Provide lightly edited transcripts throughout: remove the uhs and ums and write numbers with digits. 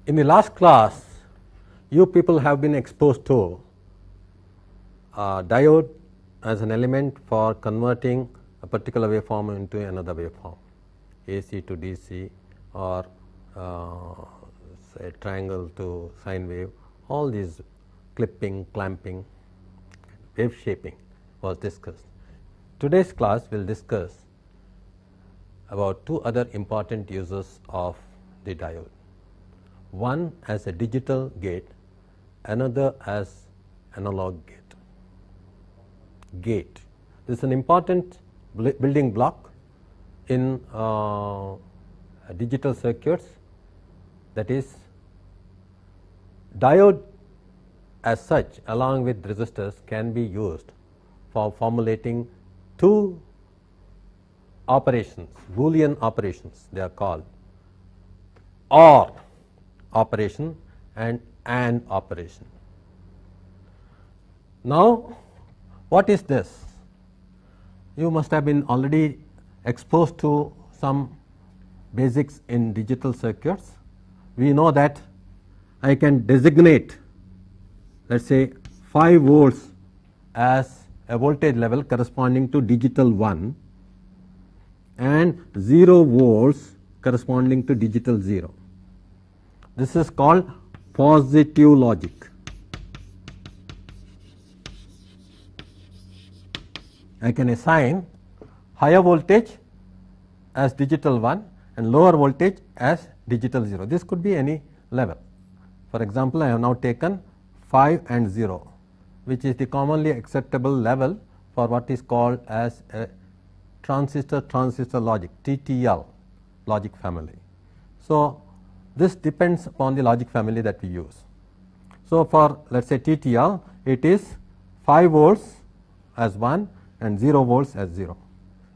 In the last class, you people have been exposed to diode as an element for converting a particular waveform into another waveform, AC to DC or say triangle to sine wave. All these clipping, clamping, wave shaping was discussed. Today's class will discuss about two other important uses of the diode. One as a digital gate, another as analog gate. Gate this is an important building block in digital circuits. That is, diode as such along with resistors can be used for formulating two operations, Boolean operations they are called, OR operation and AND operation. Now, what is this? You must have been already exposed to some basics in digital circuits. We know that I can designate, let us say, 5 volts as a voltage level corresponding to digital 1 and 0 volts corresponding to digital 0. This is called positive logic. I can assign higher voltage as digital 1 and lower voltage as digital 0. This could be any level. For example, I have now taken 5 and 0, which is the commonly acceptable level for what is called as a transistor logic, TTL logic family. So, this depends upon the logic family that we use. So, for let us say TTL, it is 5 volts as 1 and 0 volts as 0.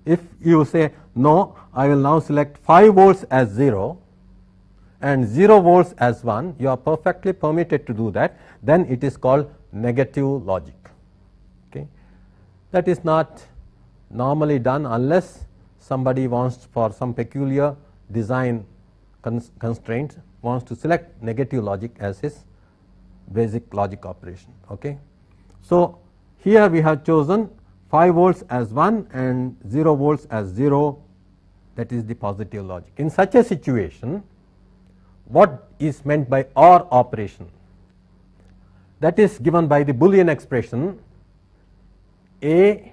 If you say no, I will now select 5 volts as 0 and 0 volts as 1, you are perfectly permitted to do that, then it is called negative logic. Okay. That is not normally done unless somebody wants, for some peculiar design constraints, wants to select negative logic as his basic logic operation. Okay. So, here we have chosen 5 volts as 1 and 0 volts as 0, that is the positive logic. In such a situation, what is meant by OR operation? That is given by the Boolean expression A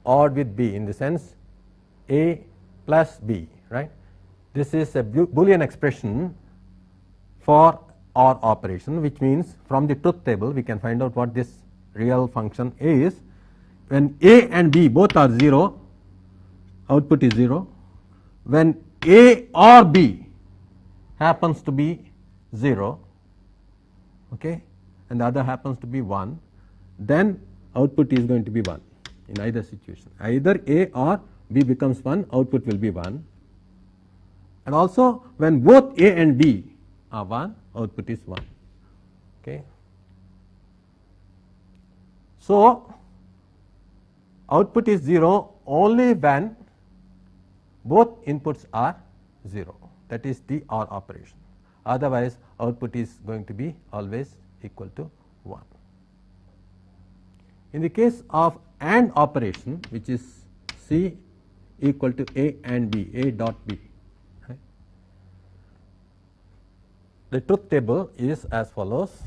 OR with B, in the sense A plus B, right. This is a Boolean expression for OR operation, which means from the truth table we can find out what this real function is. When A and B both are 0, output is 0. When A or B happens to be 0, okay, and the other happens to be 1, then output is going to be 1 in either situation. Either A or B becomes 1, output will be 1. And also when both A and B are 1, output is 1. Okay. So, output is 0 only when both inputs are 0, that is the OR operation. Otherwise, output is going to be always equal to 1. In the case of AND operation, which is C equal to A and B, A dot B, right, the truth table is as follows.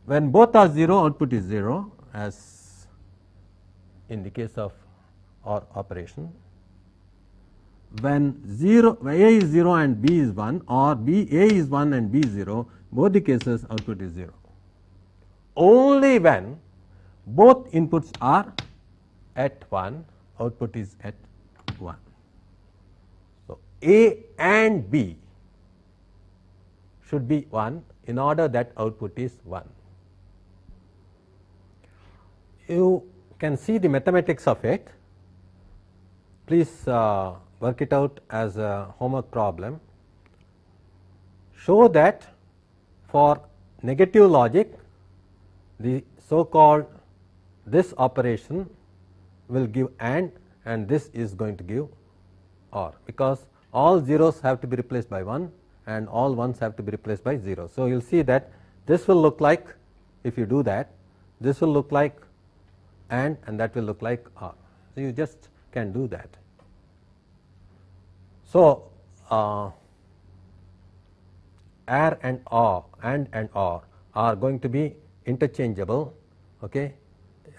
When both are 0, output is 0, as in the case of OR operation. When A is 0 and B is 1, or A is 1 and B is 0, both the cases output is 0. Only when both inputs are at 1, output is at 1. So, A and B should be 1 in order that output is 1. You can see the mathematics of it. Please work it out as a homework problem. Show that for negative logic, the so called this operation will give AND and this is going to give OR, because all zeros have to be replaced by 1 and all ones have to be replaced by 0. So, you will see that this will look like, if you do that, this will look like and that will look like or. So, you just can do that. So, AR and OR and OR are going to be interchangeable, okay,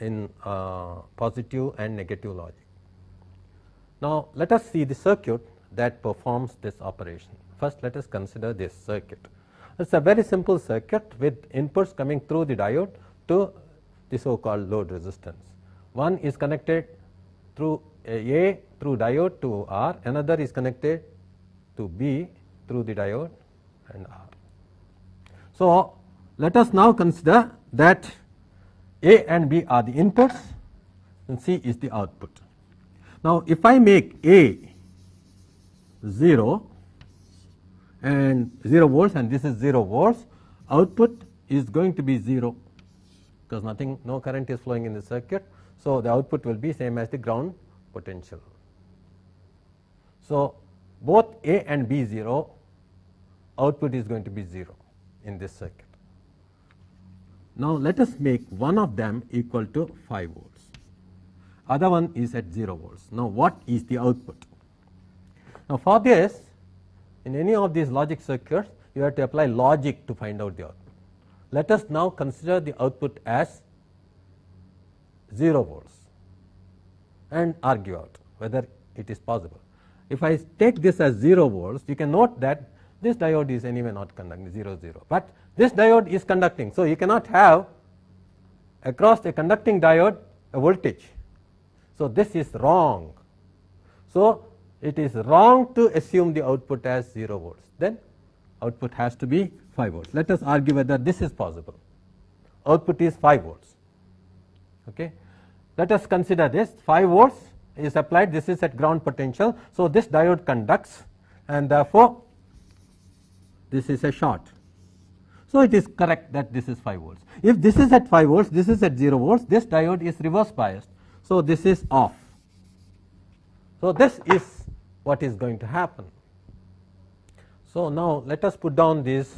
in positive and negative logic. Now, let us see the circuit that performs this operation. First, let us consider this circuit. It is a very simple circuit with inputs coming through the diode to the so called load resistance. One is connected through A through diode to R, another is connected to B through the diode and R. So, let us now consider that A and B are the inputs and C is the output. Now, if I make A 0 and 0 volts and this is 0 volts, output is going to be 0 because no current is flowing in the circuit. So, the output will be same as the ground potential. So, both A and B 0, output is going to be 0 in this circuit. Now, let us make one of them equal to 5 volts, other one is at 0 volts. Now, what is the output? Now, for this, in any of these logic circuits, you have to apply logic to find out the output. Let us now consider the output as 0 volts and argue out whether it is possible. If I take this as 0 volts, you can note that this diode is anyway not conducting 0 0, but this diode is conducting. So, you cannot have across a conducting diode a voltage. So, this is wrong. So, it is wrong to assume the output as 0 volts, then output has to be 5 volts. Let us argue whether this is possible. Output is 5 volts. Okay. Let us consider this 5 volts is applied, this is at ground potential. So, this diode conducts and therefore, this is a short. So, it is correct that this is 5 volts. If this is at 5 volts, this is at 0 volts, this diode is reverse biased. So, this is off. So, this is what is going to happen. So, now let us put down these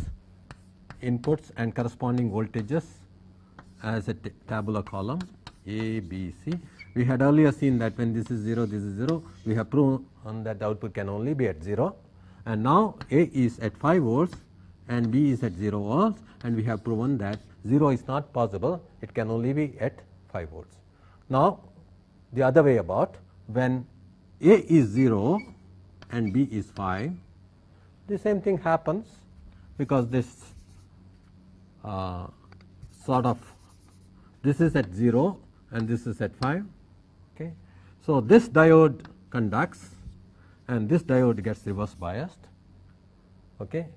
inputs and corresponding voltages as a tabular column A, B, C. We had earlier seen that when this is 0, this is 0, we have proven that the output can only be at 0. And now, A is at 5 volts and B is at 0 volts, and we have proven that 0 is not possible, it can only be at 5 volts. Now, the other way about, when A is 0 and B is 5, the same thing happens because this this is at 0 and this is at 5. Okay. So, this diode conducts and this diode gets reverse biased, okay.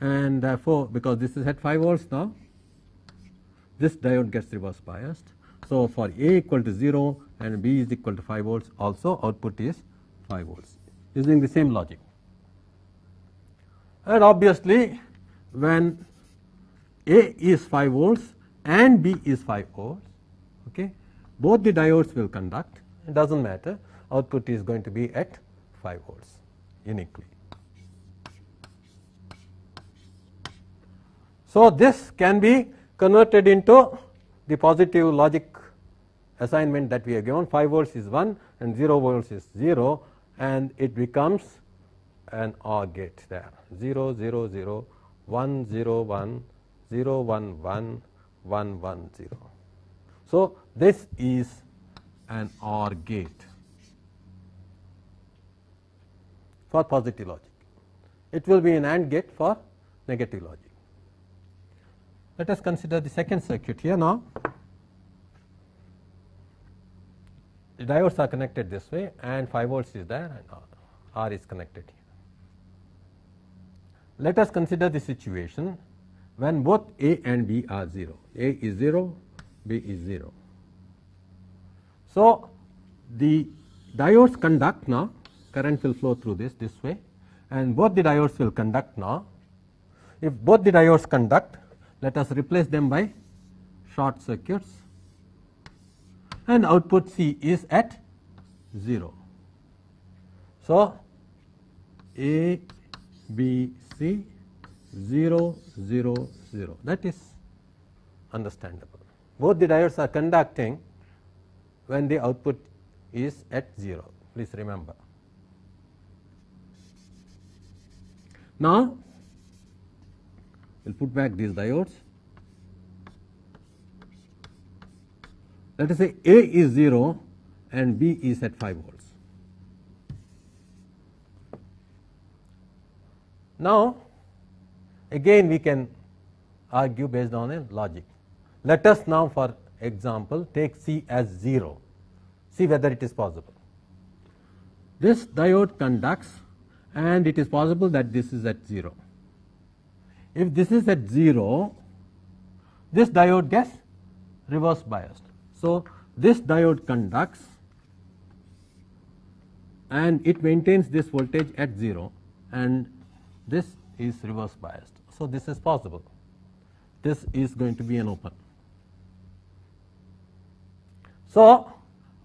And therefore, because this is at 5 volts now, this diode gets reverse biased. So, for A equal to 0 and B is equal to 5 volts, also output is 5 volts using the same logic. And obviously, when A is 5 volts and B is 5 volts, okay, both the diodes will conduct, it does not matter, output is going to be at 5 volts uniquely. So, this can be converted into the positive logic assignment that we have given. 5 volts is 1 and 0 volts is 0, and it becomes an OR gate there 0 0 0 1 0 1 0 1 1 1 1 0. So, this is an OR gate for positive logic. It will be an AND gate for negative logic. Let us consider the second circuit here now. The diodes are connected this way and 5 volts is there and R is connected here. Let us consider the situation when both A and B are 0. A is 0, B is 0. So, the diodes conduct now, current will flow through this way, and both the diodes will conduct now. If both the diodes conduct, let us replace them by short circuits, and output C is at 0. So, A, B, C, 0, 0, 0. That is understandable. Both the diodes are conducting when the output is at 0. Please remember. Now, we will put back these diodes. Let us say A is 0 and B is at 5 volts. Now, again we can argue based on a logic. Let us now, for example, take C as 0, see whether it is possible. This diode conducts and it is possible that this is at 0. If this is at 0, this diode gets reverse biased. So, this diode conducts and it maintains this voltage at 0 and this is reverse biased. So, this is possible. This is going to be an open. So,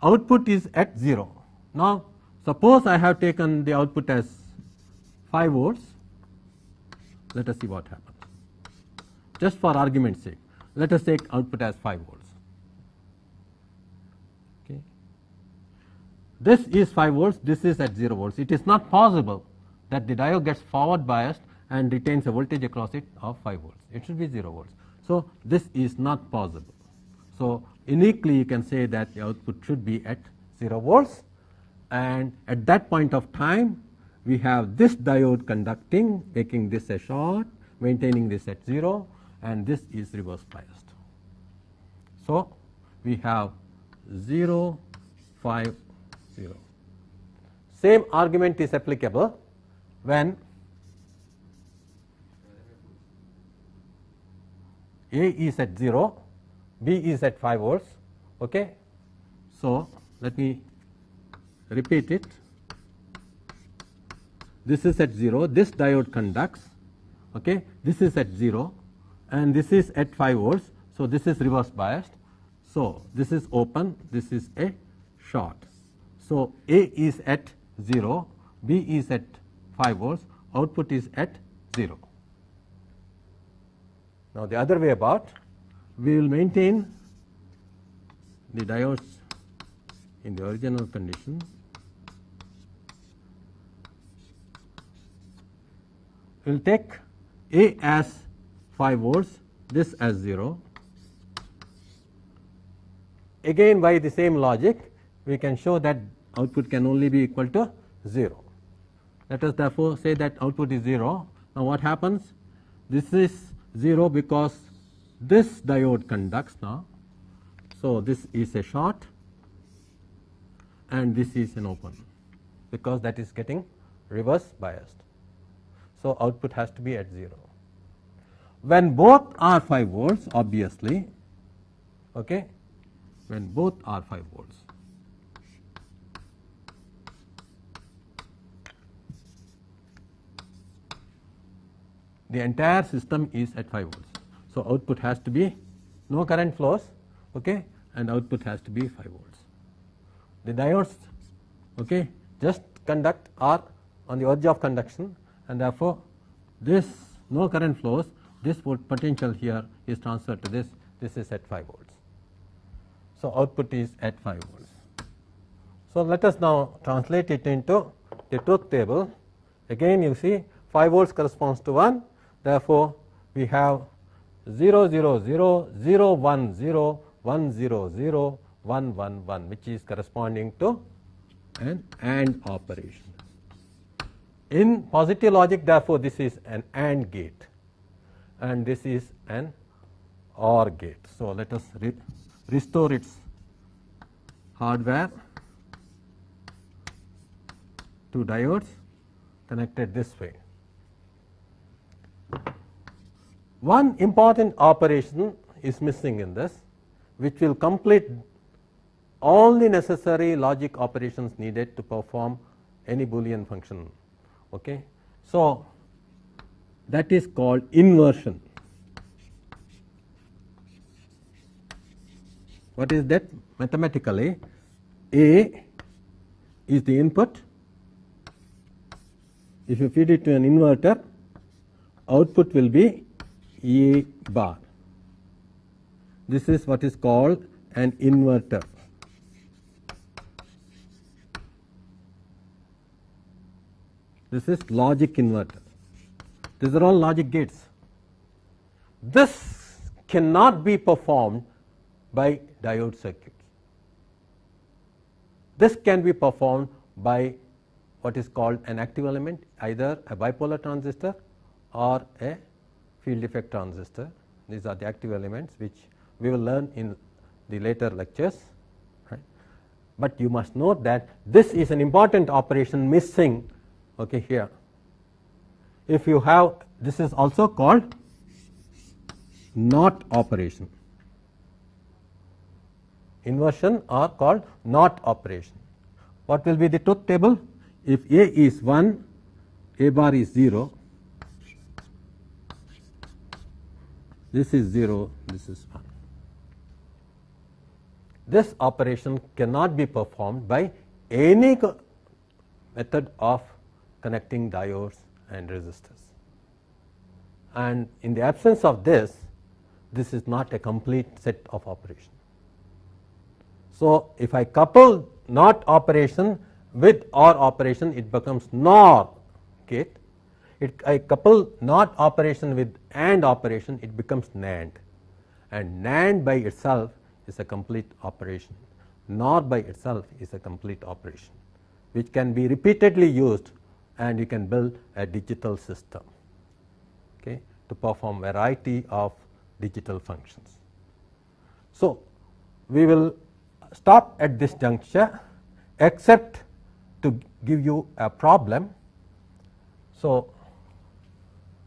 output is at 0. Now, suppose I have taken the output as 5 volts. Let us see what happens. Just for argument's sake, let us take output as 5 volts. Okay. This is 5 volts, this is at 0 volts. It is not possible that the diode gets forward biased and retains a voltage across it of 5 volts. It should be 0 volts. So, this is not possible. So, uniquely you can say that the output should be at 0 volts, and at that point of time we have this diode conducting, making this a short, maintaining this at 0, and this is reverse biased. So, we have 0, 5, 0. Same argument is applicable when A is at 0, B is at 5 volts. Okay. So, let me repeat it. This is at 0, this diode conducts, okay. This is at 0 and this is at 5 volts. So, this is reverse biased. So, this is open, this is a short. So, A is at 0, B is at 5 volts, output is at 0. Now, the other way about, we will maintain the diodes in the original condition. We will take A as 5 volts, this as 0. Again, by the same logic, we can show that output can only be equal to 0. Let us therefore say that output is 0. Now, what happens? This is 0 because this diode conducts now. So, this is a short and this is an open because that is getting reverse biased. So, output has to be at 0. When both are 5 volts, obviously, okay, when both are 5 volts, the entire system is at 5 volts. So, output has to be no current flows, okay, and output has to be 5 volts. The diodes, okay, just conduct are on the edge of conduction, and therefore, this no current flows, this potential here is transferred to this, this is at 5 volts. So, output is at 5 volts. So, let us now translate it into the truth table. Again, you see 5 volts corresponds to 1. Therefore, we have 0, 0, 0, 0, 1, 0, 1, 0, 0, 1, 1, 1, which is corresponding to an AND operation. In positive logic, therefore, this is an AND gate and this is an OR gate. So, let us restore its hardware to diodes connected this way. One important operation is missing in this, which will complete all the necessary logic operations needed to perform any Boolean function. Okay. So, that is called inversion. What is that? Mathematically, A is the input, if you feed it to an inverter, output will be A bar. This is what is called an inverter. This is logic inverter. These are all logic gates. This cannot be performed by diode circuits. This can be performed by what is called an active element, either a bipolar transistor or a field effect transistor. These are the active elements which we will learn in the later lectures. Right. But you must note that this is an important operation missing here. If you have, this is also called NOT operation. Inversion are called NOT operation. What will be the truth table? If A is 1, A bar is 0, this is 0, this is 1. This operation cannot be performed by any method of connecting diodes and resistors. And in the absence of this, this is not a complete set of operations. So, if I couple NOT operation with OR operation, it becomes NOR gate. I couple NOT operation with AND operation, it becomes NAND. And NAND by itself is a complete operation. NOR by itself is a complete operation, which can be repeatedly used, and you can build a digital system to perform variety of digital functions. So, we will stop at this juncture, except to give you a problem. So,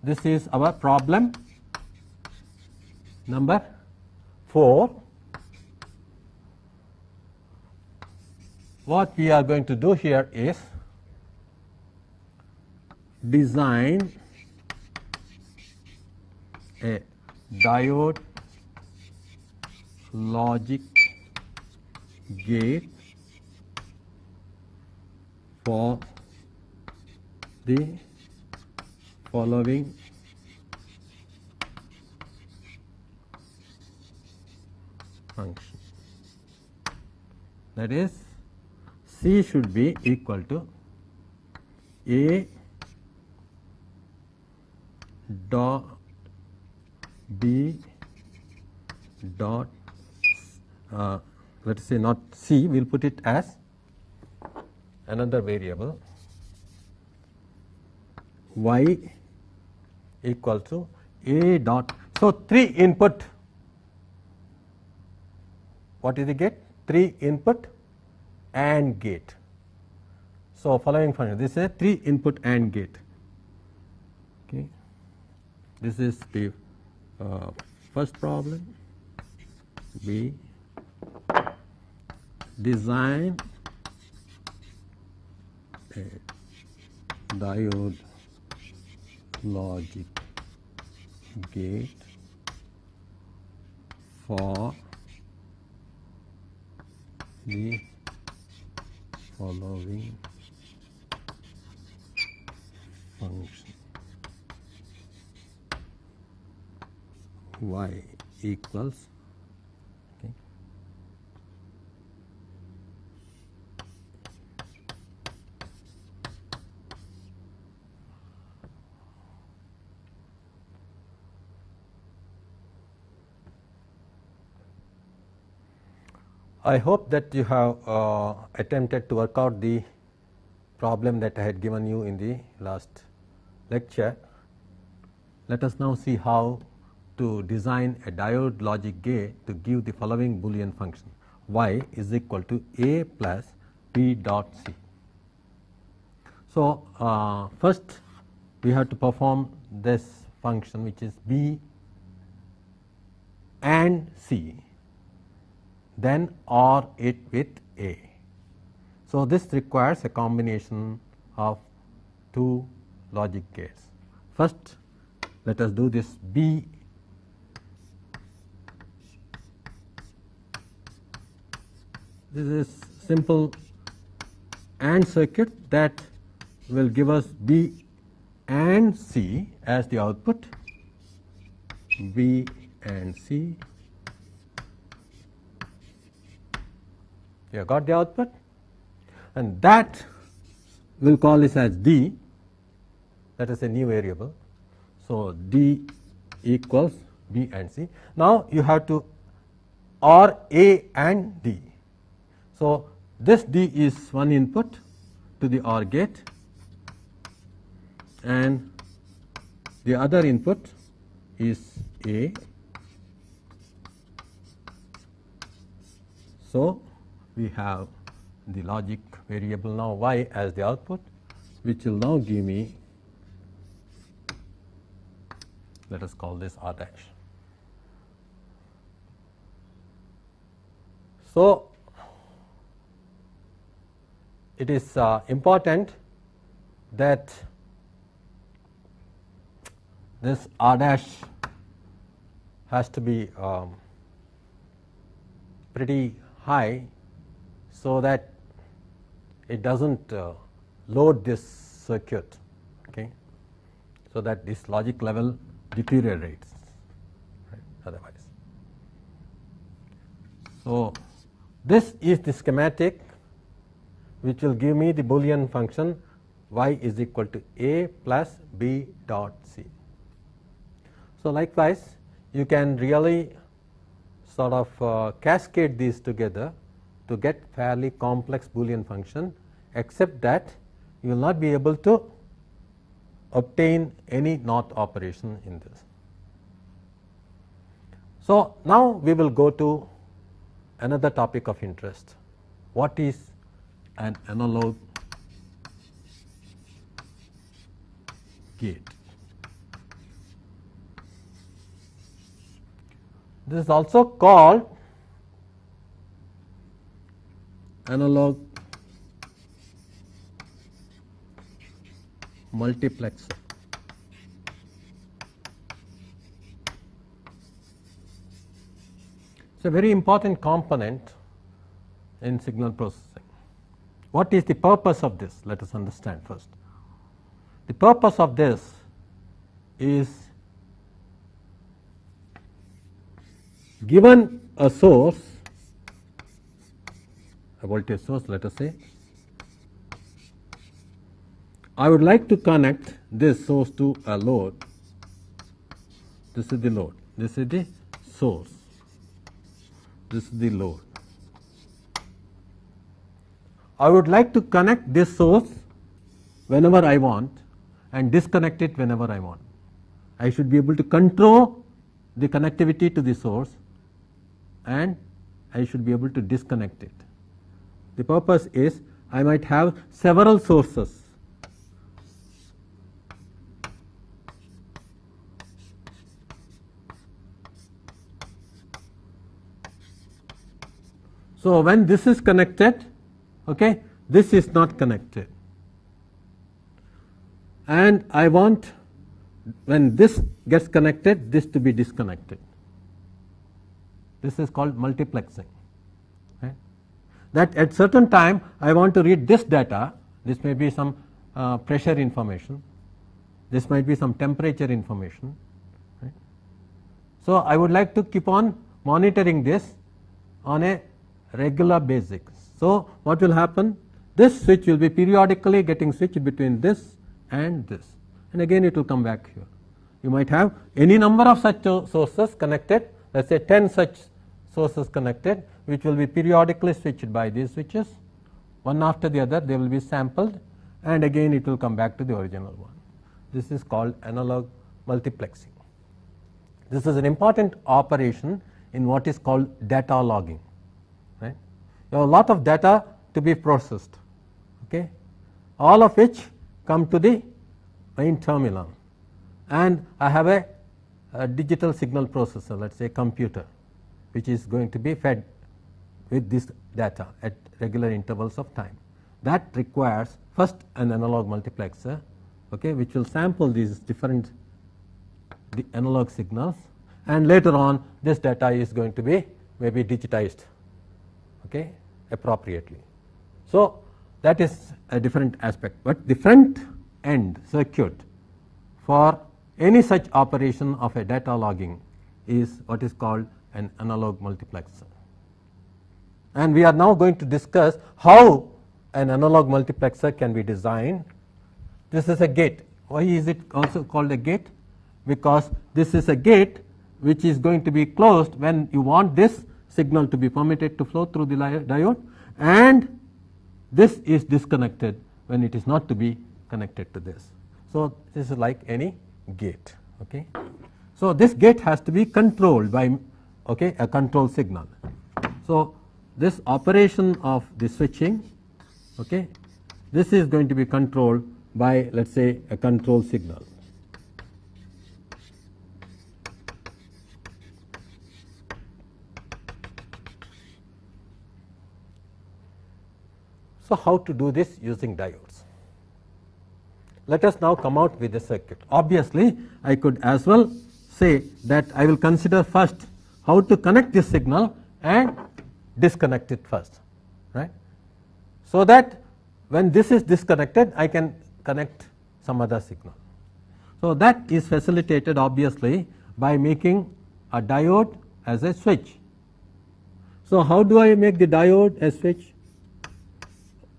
this is our problem number 4. What we are going to do here is design a diode logic gate for the following function. That is, C should be equal to A dot B dot let us say not C, we will put it as another variable, Y equal to A dot. So, 3 input, what is the gate? 3 input AND gate. So, following function, this is a 3 input AND gate. This is the first problem. B, design a diode logic gate for the following function. Y equals I hope that you have attempted to work out the problem that I had given you in the last lecture. Let us now see how to design a diode logic gate to give the following Boolean function: y is equal to A plus B dot C. So, first we have to perform this function, which is B and C, then OR it with A. So, this requires a combination of 2 logic gates. First, let us do this B this is simple AND circuit that will give us B and C as the output, B and C. You have got the output, and that we'll call this as D. That is a new variable. So D equals B and C. Now you have to OR A and D. So this D is one input to the OR gate, and the other input is A. So we have the logic variable now Y as the output, which will now give me, let us call this R dash. So it is important that this R dash has to be pretty high, so that it does not load this circuit, okay, so that this logic level deteriorates, right, otherwise. So this is the schematic which will give me the Boolean function y is equal to A plus B dot C. So likewise, you can really sort of cascade these together to get fairly complex Boolean function, except that you will not be able to obtain any NOT operation in this. So now we will go to another topic of interest. What is an analog gate? This is also called analog multiplexer. It's a very important component in signal processing. What is the purpose of this? Let us understand first. The purpose of this is, given a source, a voltage source, let us say, I would like to connect this source to a load. This is the load, this is the source, this is the load. I would like to connect this source whenever I want and disconnect it whenever I want. I should be able to control the connectivity to the source, and I should be able to disconnect it. The purpose is, I might have several sources. So when this is connected, okay, this is not connected, and I want, when this gets connected, this to be disconnected. This is called multiplexing. Right? That at certain time I want to read this data. This may be some pressure information, this might be some temperature information. Right? So I would like to keep on monitoring this on a regular basis. So what will happen? This switch will be periodically getting switched between this and this, and again it will come back here. You might have any number of such sources connected, let us say 10 such sources connected, which will be periodically switched by these switches, one after the other. They will be sampled, and again it will come back to the original one. This is called analog multiplexing. This is an important operation in what is called data logging. Right? You have a lot of data to be processed, okay, all of which come to the main terminal, and I have a digital signal processor, let us say computer, which is going to be fed with this data at regular intervals of time. That requires first an analog multiplexer, okay, which will sample these different analog signals, and later on this data is going to be maybe digitized, okay, appropriately. So that is a different aspect, but the front end circuit for any such operation of a data logging is what is called an analog multiplexer. And we are now going to discuss how an analog multiplexer can be designed. This is a gate. Why is it also called a gate? Because this is a gate which is going to be closed when you want this signal to be permitted to flow through the diode, and this is disconnected when it is not to be connected to this. So, this is like any gate. Okay. So, this gate has to be controlled by a control signal. So, this operation of the switching, this is going to be controlled by, let us say, a control signal. So, how to do this using diodes? Let us now come out with a circuit. Obviously, I could as well say that I will consider first how to connect this signal and disconnect it first, right. So that when this is disconnected, I can connect some other signal. So, that is facilitated obviously by making a diode as a switch. So, how do I make the diode a switch?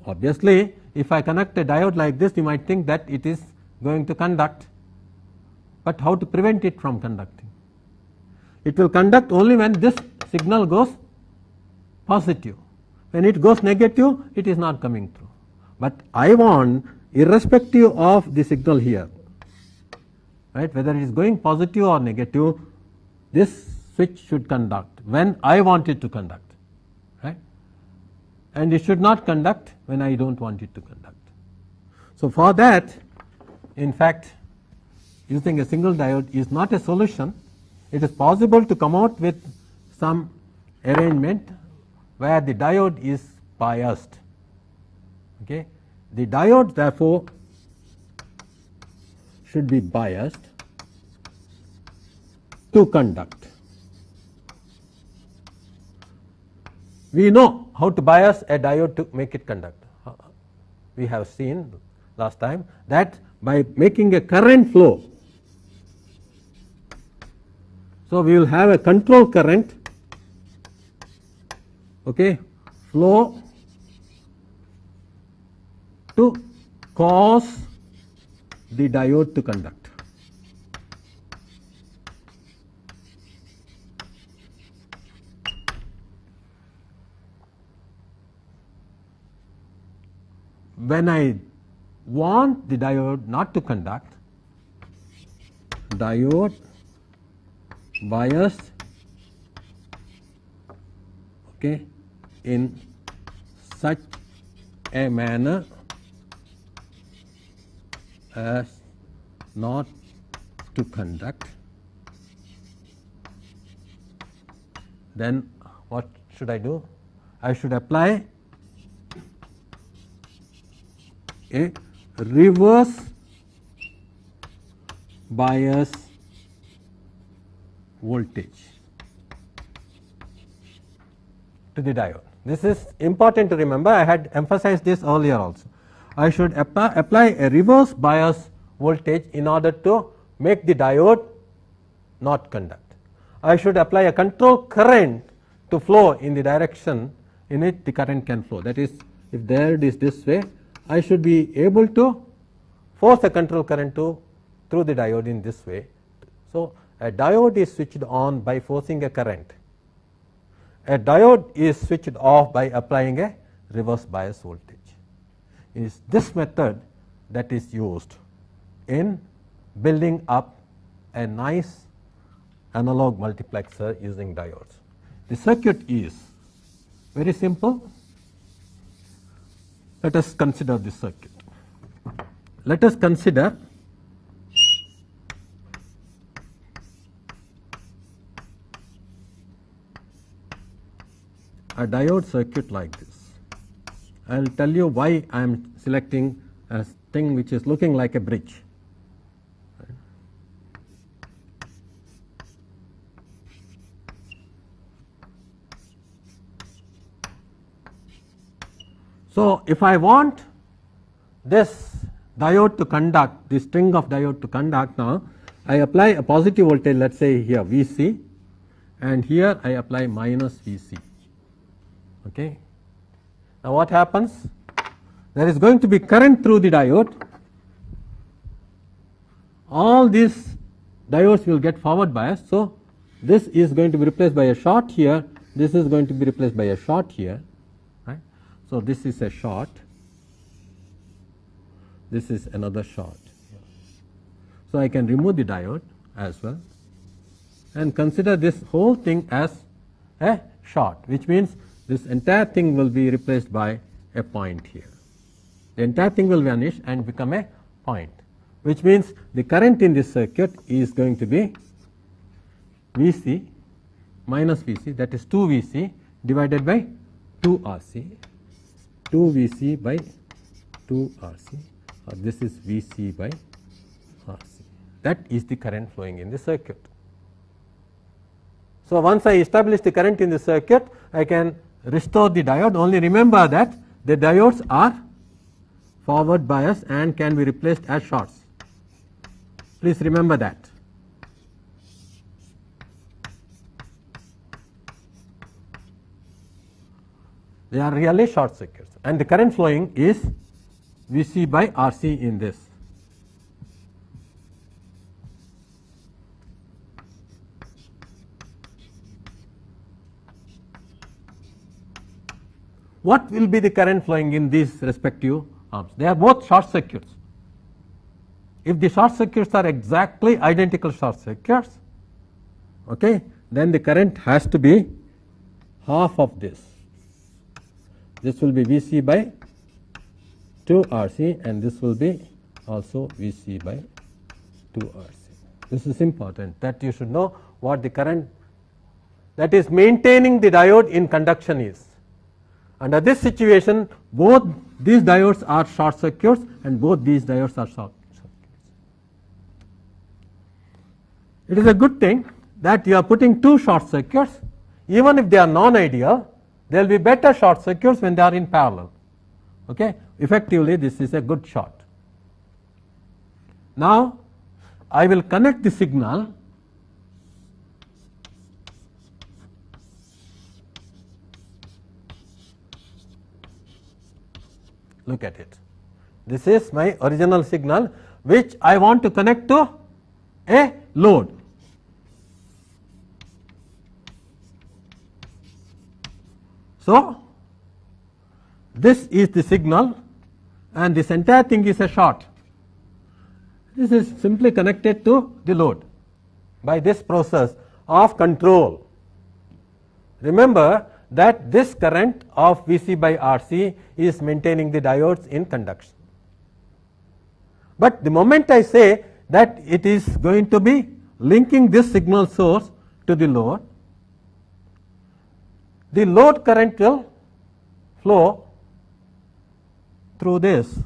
Obviously, if I connect a diode like this, you might think that it is going to conduct, but how to prevent it from conducting? It will conduct only when this signal goes positive. When it goes negative, it is not coming through. But I want, irrespective of the signal here, right, whether it is going positive or negative, this switch should conduct when I want it to conduct, right, and it should not conduct when I do not want it to conduct. So, for that, in fact, using a single diode is not a solution. It is possible to come out with some arrangement where the diode is biased. Okay. The diode therefore should be biased to conduct. We know how to bias a diode to make it conduct. We have seen last time that by making a current flow. So, we will have a control current, flow to cause the diode to conduct. When I want the diode not to conduct, diode biased in such a manner as not to conduct, then what should I do? I should apply a reverse bias voltage to the diode. This is important to remember. I had emphasized this earlier also. I should apply a reverse bias voltage in order to make the diode not conduct. I should apply a control current to flow in the direction in which the current can flow. That is, if there it is this way, I should be able to force a control current through the diode in this way. So, a diode is switched on by forcing a current. A diode is switched off by applying a reverse bias voltage. It is this method that is used in building up a nice analog multiplexer using diodes. The circuit is very simple. Let us consider this circuit. Let us consider a diode circuit like this. I will tell you why I am selecting a thing which is looking like a bridge. So, if I want this diode to conduct, the string of diode to conduct. Now I apply a positive voltage, let us say here Vc, and here I apply minus Vc. Okay. Now what happens? There is going to be current through the diode. All these diodes will get forward bias. So this is going to be replaced by a short here. This is going to be replaced by a short here. Right? So this is a short. This is another short. So I can remove the diode as well and consider this whole thing as a short, which means this entire thing will be replaced by a point here. The entire thing will vanish and become a point, which means the current in this circuit is going to be Vc minus Vc, that is 2 Vc divided by 2 Rc, 2 Vc by 2 Rc, or this is Vc by Rc. That is the current flowing in the circuit. So once I establish the current in the circuit, I can restore the diode. Only remember that the diodes are forward bias and can be replaced as shorts. Please remember that. They are really short circuits, and the current flowing is Vc by Rc in this. What will be the current flowing in these respective arms? They are both short circuits. If the short circuits are exactly identical short circuits, okay, then the current has to be half of this. This will be Vc by 2 Rc, and this will be also Vc by 2 Rc. This is important, that you should know what the current that is maintaining the diode in conduction is. Under this situation, both these diodes are short circuits and both these diodes are short circuits. It is a good thing that you are putting two short circuits. Even if they are non-ideal, there will be better short circuits when they are in parallel. Okay? Effectively, this is a good short. Now I will connect the signal look at it. This is my original signal which I want to connect to a load. So this is the signal and this entire thing is a short. This is simply connected to the load by this process of control. Remember that this current of Vc by Rc is maintaining the diodes in conduction. But the moment I say that it is going to be linking this signal source to the load current will flow through this.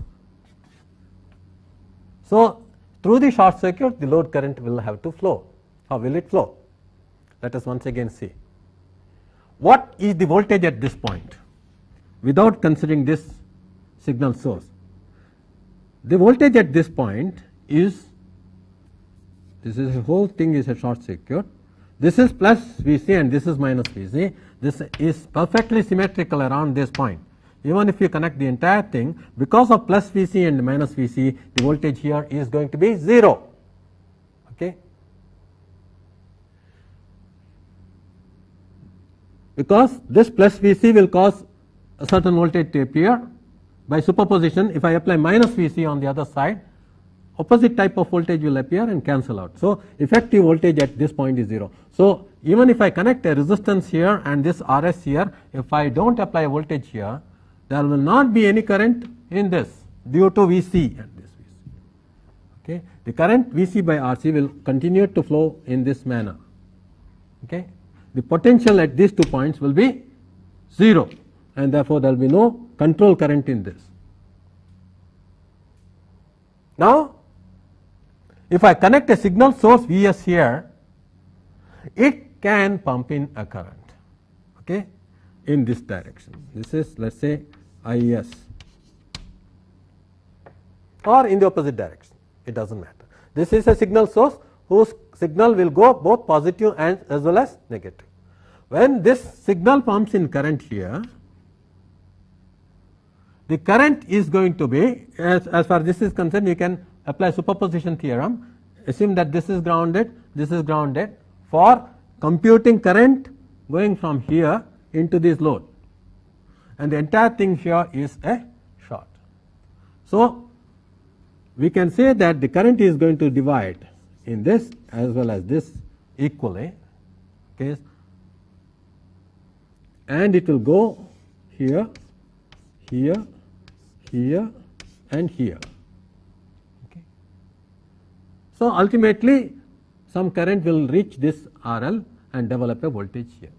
So through the short circuit the load current will have to flow. How will it flow? Let us once again see. What is the voltage at this point without considering this signal source? The voltage at this point is, this is the whole thing is a short circuit. This is plus Vc and this is minus Vc. This is perfectly symmetrical around this point. Even if you connect the entire thing, because of plus Vc and minus Vc, the voltage here is going to be 0. Okay? Because this plus Vc will cause a certain voltage to appear. By superposition, if I apply minus Vc on the other side, opposite type of voltage will appear and cancel out. So effective voltage at this point is 0. So even if I connect a resistance here and this Rs here, if I don't apply a voltage here, there will not be any current in this due to Vc and this Vc. Okay? The current Vc by Rc will continue to flow in this manner. Okay? The potential at these 2 points will be 0 and therefore there will be no control current in this. Now if I connect a signal source Vs here, it can pump in a current, okay, in this direction. This is, let us say, Is. or in the opposite direction, it does not matter. This is a signal source whose signal will go both positive and as well as negative. When this signal pumps in current here, the current is going to be, as far as this is concerned, you can apply superposition theorem, assume that this is grounded, for computing current going from here into this load, and the entire thing here is a short. So, we can say that the current is going to divide in this as well as this equally, okay, and it will go here, here, here and here. Okay. So, ultimately some current will reach this RL and develop a voltage here,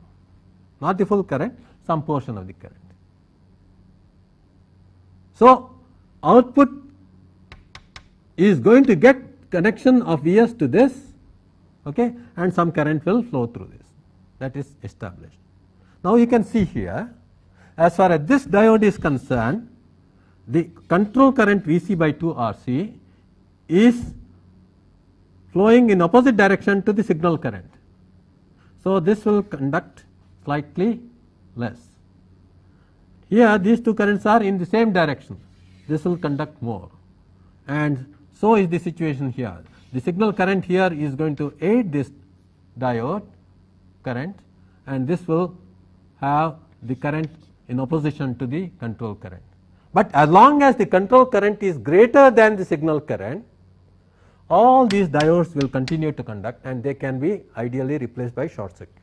not the full current, some portion of the current. So, output is going to get connection of Vs to this, okay, and some current will flow through this, that is established. Now, you can see here, as far as this diode is concerned, the control current Vc by 2 Rc is flowing in opposite direction to the signal current. So, this will conduct slightly less. Here these two currents are in the same direction, this will conduct more, and so is the situation here. The signal current here is going to aid this diode current, and this will have the current in opposition to the control current. But as long as the control current is greater than the signal current, all these diodes will continue to conduct, and they can be ideally replaced by short circuit.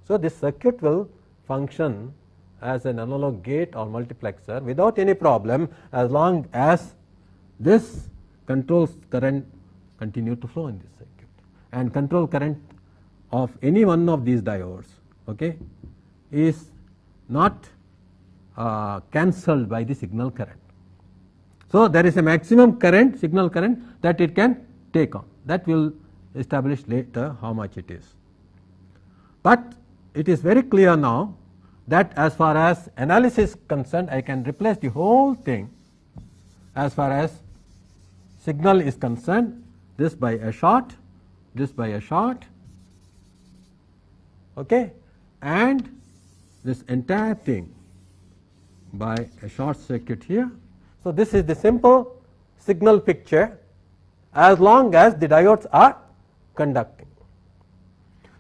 So, this circuit will function as an analog gate or multiplexer without any problem, as long as this control current continue to flow in this circuit, and control current of any one of these diodes, okay, is not cancelled by the signal current. So, there is a maximum current, signal current, that it can take on, that will establish later how much it is. But it is very clear now that as far as analysis is concerned, I can replace the whole thing as far as signal is concerned, this by a short, this by a short, okay, and this entire thing by a short circuit here. So, this is the simple signal picture as long as the diodes are conducting.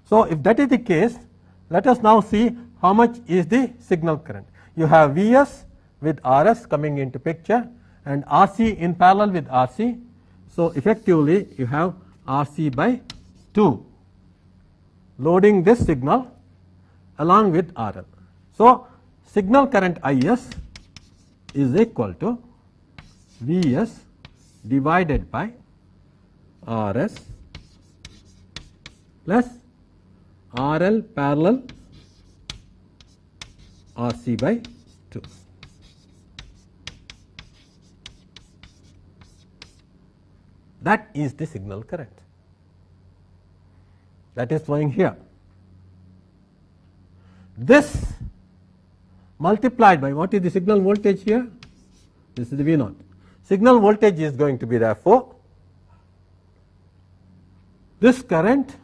So, if that is the case, let us now see how much is the signal current. You have Vs with Rs coming into picture and Rc in parallel with Rc. So, effectively you have Rc by 2 loading this signal along with RL. So, signal current Is is equal to Vs divided by Rs plus RL parallel Rc by 2. That is the signal current that is flowing here. This multiplied by what is the signal voltage here? This is the V naught. Signal voltage is going to be therefore this current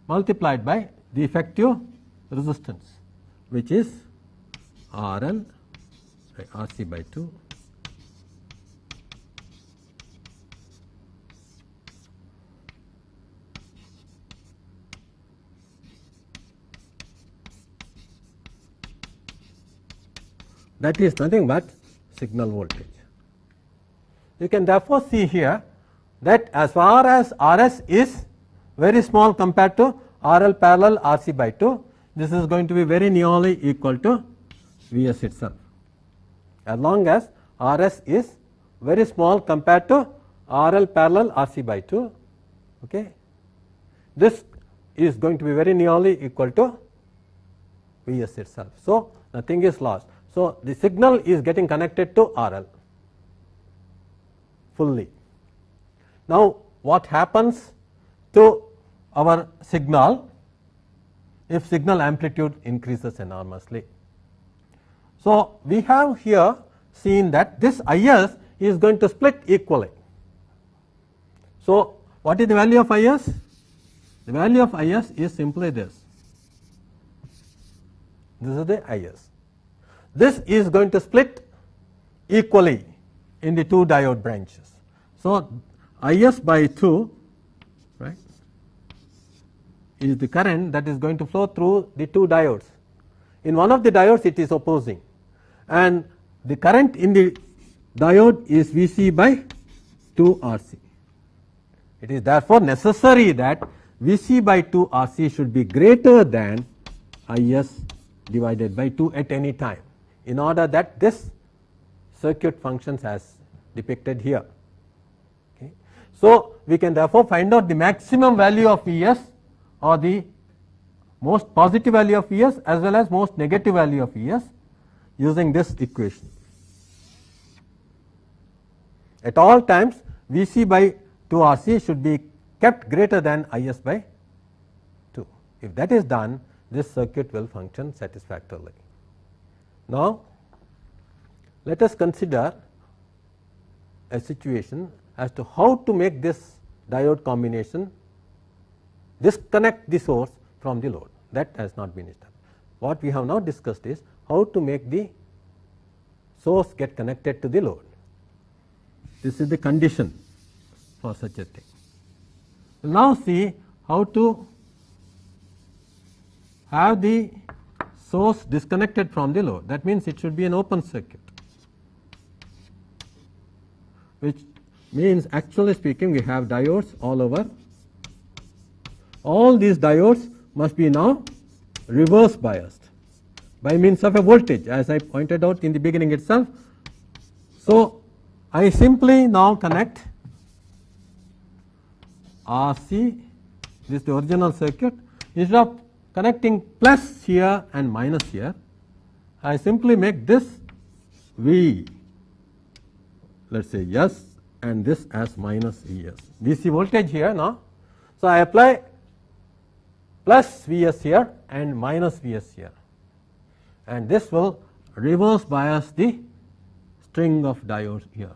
multiplied by the effective resistance, which is RL by Rc by 2 that is nothing but signal voltage. You can therefore see here that as far as Rs is very small compared to RL parallel Rc by 2, this is going to be very nearly equal to Vs itself. As long as Rs is very small compared to RL parallel Rc by 2, okay, this is going to be very nearly equal to Vs itself. So, nothing is lost. So, the signal is getting connected to RL fully. Now, what happens to our signal if signal amplitude increases enormously? So, we have here seen that this Is is going to split equally. So, what is the value of Is? The value of Is is simply this. This is the Is. This is going to split equally in the two diode branches. So, Is by 2, right, is the current that is going to flow through the two diodes. In one of the diodes it is opposing, and the current in the diode is Vc by 2 Rc. It is therefore necessary that Vc by 2 Rc should be greater than Is divided by 2 at any time, in order that this circuit functions as depicted here. Okay. So, we can therefore find out the maximum value of Vs, or the most positive value of Vs as well as most negative value of Vs, using this equation. At all times Vc by 2 Rc should be kept greater than Is by 2. If that is done, this circuit will function satisfactorily. Now, let us consider a situation as to how to make this diode combination disconnect the source from the load. That has not been established. What we have now discussed is how to make the source get connected to the load. This is the condition for such a thing. We will now see how to have the source disconnected from the load. That means it should be an open circuit, which means actually speaking we have diodes all over. All these diodes must be now reverse biased by means of a voltage, as I pointed out in the beginning itself. So, I simply now connect Rc, this is the original circuit. Instead of connecting plus here and minus here, I simply make this V, let us say S, and this as minus Vs. DC voltage here now. So, I apply plus Vs here and minus Vs here, and this will reverse bias the string of diodes here.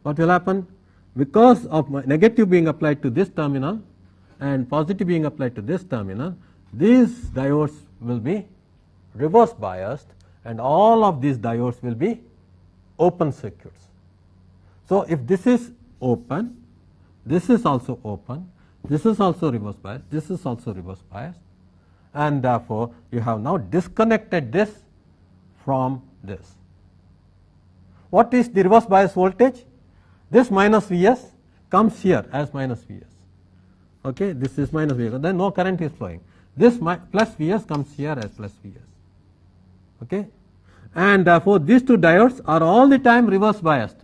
What will happen? Because of negative being applied to this terminal and positive being applied to this terminal, these diodes will be reverse biased, and all of these diodes will be open circuits. So, if this is open, this is also open, this is also reverse bias, this is also reverse bias, and therefore, you have now disconnected this from this. What is the reverse bias voltage? This minus Vs comes here as minus Vs. Okay, this is minus Vs, then no current is flowing. This plus Vs comes here as plus Vs. Okay, and therefore, these two diodes are all the time reverse biased.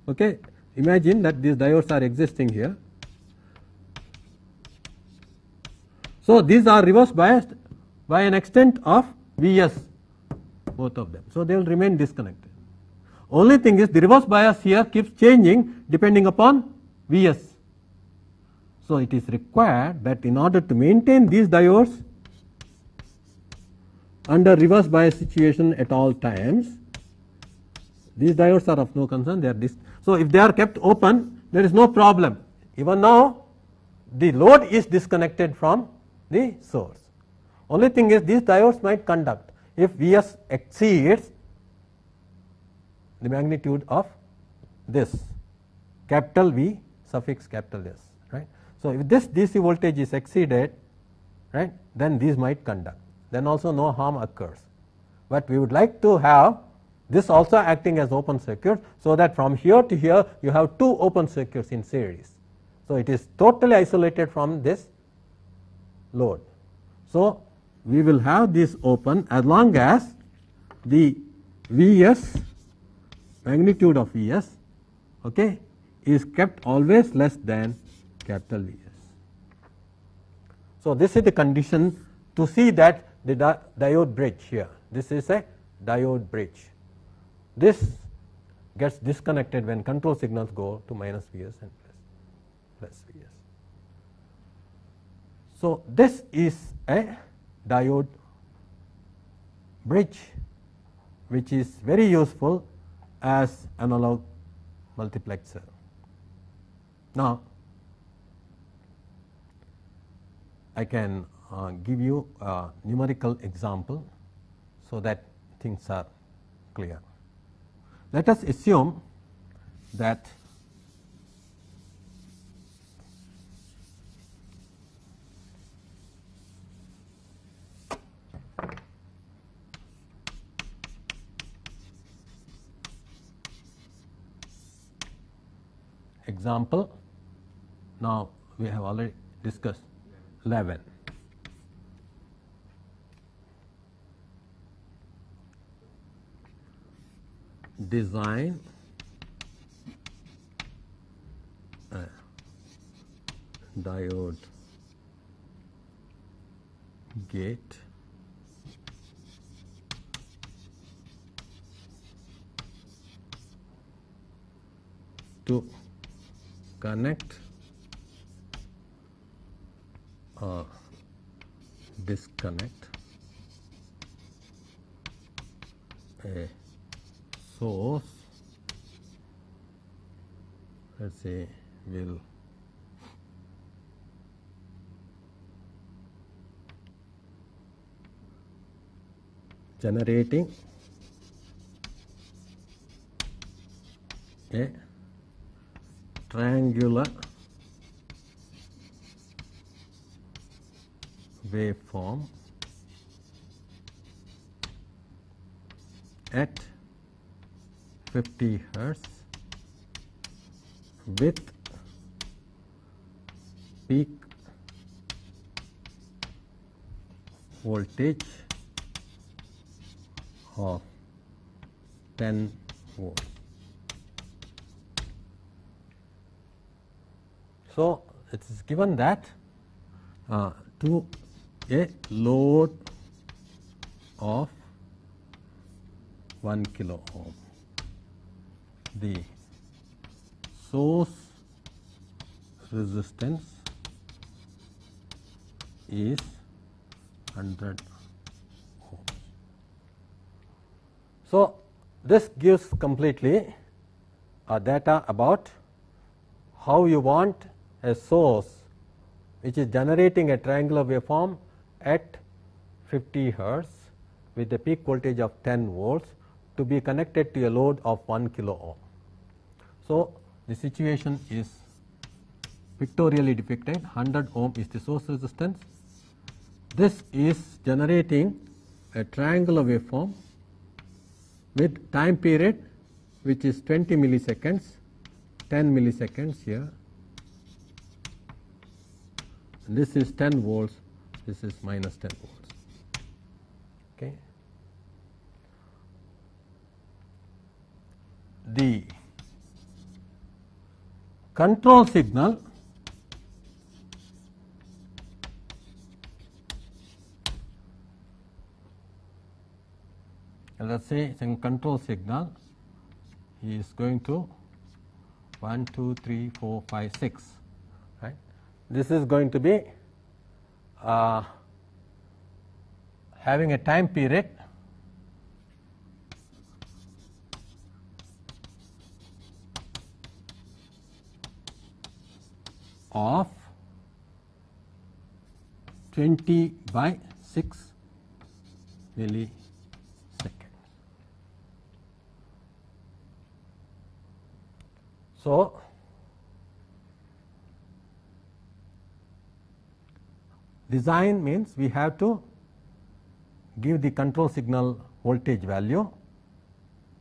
Okay, imagine that these diodes are existing here. So, these are reverse biased by an extent of Vs, both of them. So, they will remain disconnected. Only thing is the reverse bias here keeps changing depending upon Vs. So, it is required that in order to maintain these diodes under reverse bias situation at all times, these diodes are of no concern, they are so if they are kept open, there is no problem. Even now the load is disconnected from the source. Only thing is these diodes might conduct if Vs exceeds the magnitude of this capital V suffix capital S, right. So, if this DC voltage is exceeded, right, then these might conduct, then also no harm occurs. But we would like to have this also acting as open circuit, so that from here to here you have two open circuits in series. So, it is totally isolated from this load. So, we will have this open as long as the Vs, magnitude of Vs, okay, is kept always less than capital Vs. So, this is the condition to see that the diode bridge here, this is a diode bridge. This gets disconnected when control signals go to minus Vs and plus Vs. So, this is a diode bridge which is very useful as analog multiplexer. Now, I can give you a numerical example so that things are clear. Let us assume that example, now we have already discussed 11. Design a diode gate to connect or disconnect a source, let us say will generating a triangular waveform at 50 hertz with peak voltage of 10 volts. So, it is given that to a load of 1 kilo ohm, the source resistance is 100 ohms. So, this gives completely data about how you want a source which is generating a triangular waveform at 50 hertz with a peak voltage of 10 volts to be connected to a load of 1 kilo ohm. So, the situation is pictorially depicted. 100 ohm is the source resistance. This is generating a triangular waveform with time period which is 20 milliseconds, 10 milliseconds here. This is 10 volts, this is minus 10 volts. Okay. The control signal let us say some control signal is going to 1, 2, 3, 4, 5, 6. Right. This is going to be having a time period of 20 by 6 milliseconds. So, design means we have to give the control signal voltage value,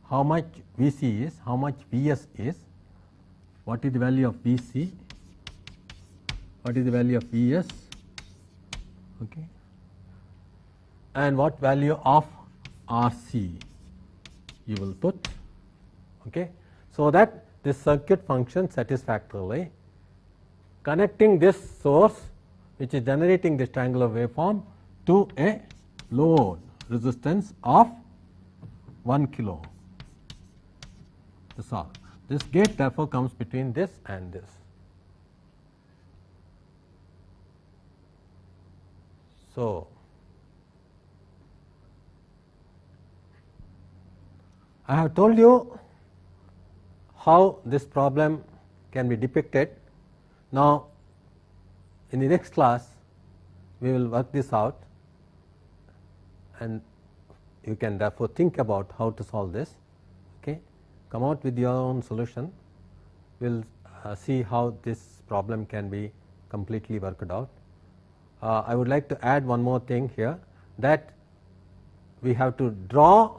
how much Vc is, how much Vs is, what is the value of Vc, what is the value of Vs, okay, and what value of Rc you will put, okay, so that this circuit functions satisfactorily, connecting this source which is generating this triangular waveform to a load resistance of 1 kilo ohm. That's all. This gate therefore comes between this and this. So, I have told you how this problem can be depicted. Now, in the next class we will work this out, and you can therefore think about how to solve this. Okay. Come out with your own solution. We will see how this problem can be completely worked out. I would like to add one more thing here, that we have to draw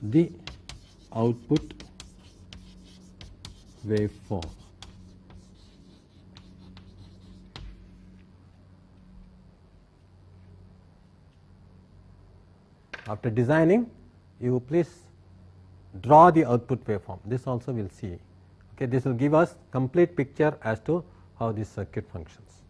the output waveform. After designing, you please draw the output waveform. This also we will see. Okay, this will give us complete picture as to how this circuit functions.